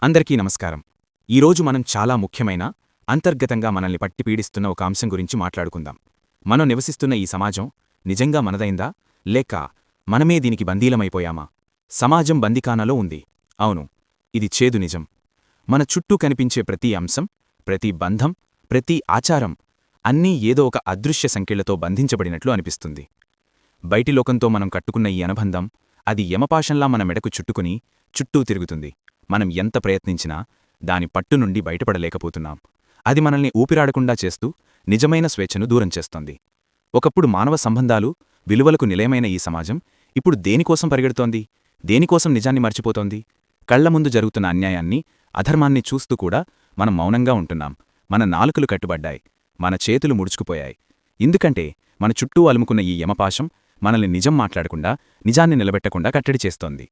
అందరికీ నమస్కారం. ఈరోజు మనం చాలా ముఖ్యమైన, అంతర్గతంగా మనల్ని పట్టి పీడిస్తున్న ఒక అంశం గురించి మాట్లాడుకుందాం. మనం నివసిస్తున్న ఈ సమాజం నిజంగా మనదైందా, లేక మనమే దీనికి బందీలమైపోయామా? సమాజం బందికానాలో ఉంది. అవును, ఇది చేదు నిజం. మన చుట్టూ కనిపించే ప్రతి అంశం, ప్రతి బంధం, ప్రతి ఆచారం అన్నీ ఏదో ఒక అదృశ్య సంకెళ్లతో బంధించబడినట్లు అనిపిస్తుంది. బయటి లోకంతో మనం కట్టుకున్న ఈ అనుబంధం, అది యమపాశంలా మన మెడకు చుట్టుకుని చుట్టూ తిరుగుతుంది. మనం ఎంత ప్రయత్నించినా దాని పట్టు నుండి బయటపడలేకపోతున్నాం. అది మనల్ని ఊపిరాడకుండా చేస్తూ నిజమైన స్వేచ్ఛను దూరం చేస్తోంది. ఒకప్పుడు మానవ సంబంధాలు, విలువలకు నిలయమైన ఈ సమాజం ఇప్పుడు దేనికోసం పరిగెడుతోంది? దేనికోసం నిజాన్ని మర్చిపోతోంది? కళ్ల ముందు జరుగుతున్న అన్యాయాన్ని, అధర్మాన్ని చూస్తూ కూడా మనం మౌనంగా ఉంటున్నాం. మన నాలుకలు కట్టుబడ్డాయి, మన చేతులు ముడుచుకుపోయాయి. ఎందుకంటే మన చుట్టూ అలుముకున్న ఈ యమపాశం మనల్ని నిజం మాట్లాడకుండా, నిజాన్ని నిలబెట్టకుండా కట్టడి చేస్తోంది.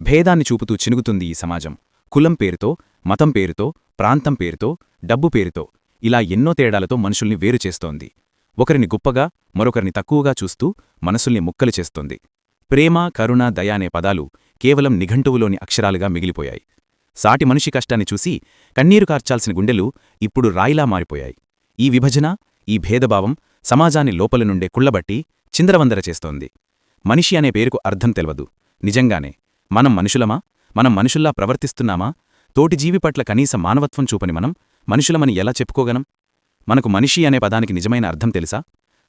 భేదాన్ని చూపుతూ చినుగుతుంది ఈ సమాజం. కులం పేరుతో, మతం పేరుతో, ప్రాంతం పేరుతో, డబ్బు పేరుతో ఇలా ఎన్నో తేడాలతో మనుషుల్ని వేరు చేస్తోంది. ఒకరిని గొప్పగా, మరొకరిని తక్కువగా చూస్తూ మనసుల్ని ముక్కలు చేస్తోంది. ప్రేమ, కరుణ, దయ అనే పదాలు కేవలం నిఘంటువులోని అక్షరాలుగా మిగిలిపోయాయి. సాటి మనిషి కష్టాన్ని చూసి కన్నీరు కార్చాల్సిన గుండెలు ఇప్పుడు రాయిలా మారిపోయాయి. ఈ విభజన, ఈ భేదభావం సమాజాన్ని లోపల నుండే కుళ్లబట్టి చిందరవందర చేస్తోంది. మనిషి అనే పేరుకు అర్థం తెలవదు. నిజంగానే మనం మనుషులమా? మనం మనుషుల్లా ప్రవర్తిస్తున్నామా? తోటి జీవి పట్ల కనీస మానవత్వం చూపని మనం మనుషులమని ఎలా చెప్పుకోగలం? మనకు మనిషి అనే పదానికి నిజమైన అర్థం తెలుసా?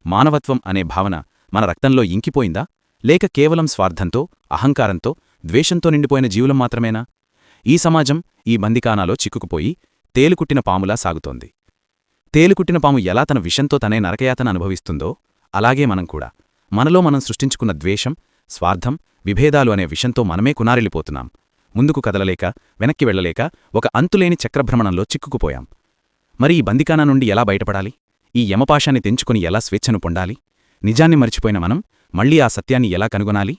మానవత్వం అనే భావన మన రక్తంలో ఇంకిపోయిందా? లేక కేవలం స్వార్థంతో, అహంకారంతో, ద్వేషంతో నిండిపోయిన జీవులం మాత్రమేనా? ఈ సమాజం ఈ బందికానాలో చిక్కుకుపోయి తేలుకుట్టిన పాములా సాగుతోంది. తేలుకుట్టిన పాము ఎలా తన విషంతో తనే నరకయాతన అనుభవిస్తుందో అలాగే మనం కూడా మనలో మనం సృష్టించుకున్న ద్వేషం, స్వార్థం, విభేదాలు అనే విషంతో మనమే కునారిల్లిపోతున్నాం. ముందుకు కదలలేక, వెనక్కి వెళ్లలేక ఒక అంతులేని చక్రభ్రమణంలో చిక్కుకుపోయాం. మరి ఈ బందికానా నుండి ఎలా బయటపడాలి? ఈ యమపాశాన్ని తెంచుకుని ఎలా స్వేచ్ఛను పొందాలి? నిజాన్ని మరిచిపోయిన మనం మళ్లీ ఆ సత్యాన్ని ఎలా కనుగొనాలి?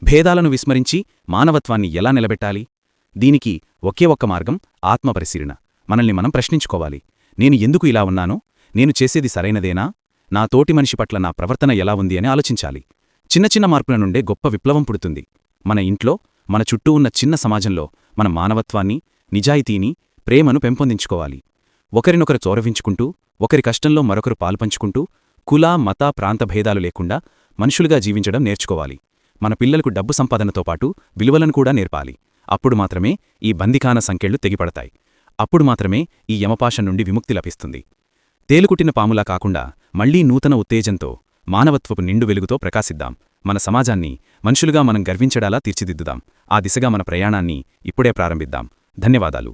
భేదాలను విస్మరించి మానవత్వాన్ని ఎలా నిలబెట్టాలి? దీనికి ఒకే ఒక్క మార్గం ఆత్మపరిశీలన. మనల్ని మనం ప్రశ్నించుకోవాలి. నేను ఎందుకు ఇలా ఉన్నానో? నేను చేసేది సరైనదేనా? నా తోటి మనిషి పట్ల నా ప్రవర్తన ఎలా ఉంది అని ఆలోచించాలి. చిన్న చిన్న మార్పుల నుండే గొప్ప విప్లవం పుడుతుంది. మన ఇంట్లో, మన చుట్టూ ఉన్న చిన్న సమాజంలో మన మానవత్వాన్ని, నిజాయితీని, ప్రేమను పెంపొందించుకోవాలి. ఒకరినొకరు చౌరవించుకుంటూ, ఒకరి కష్టంలో మరొకరు పాలుపంచుకుంటూ, కుల, మత, ప్రాంత భేదాలు లేకుండా మనుషులుగా జీవించడం నేర్చుకోవాలి. మన పిల్లలకు డబ్బు సంపాదనతో పాటు విలువలను కూడా నేర్పాలి. అప్పుడు మాత్రమే ఈ బందికాన సంకెళ్లు తెగిపడతాయి. అప్పుడు మాత్రమే ఈ యమపాశం నుండి విముక్తి లభిస్తుంది. తేలుకుట్టిన పాములా కాకుండా మళ్లీ నూతన ఉత్తేజంతో, మానవత్వపు నిండు వెలుగుతో ప్రకాశిద్దాం. మన సమాజాన్ని మనుషులుగా మనం గర్వించడాలా తీర్చిదిద్దుదాం. ఆ దిశగా మన ప్రయాణాన్ని ఇప్పుడే ప్రారంభిద్దాం. ధన్యవాదాలు.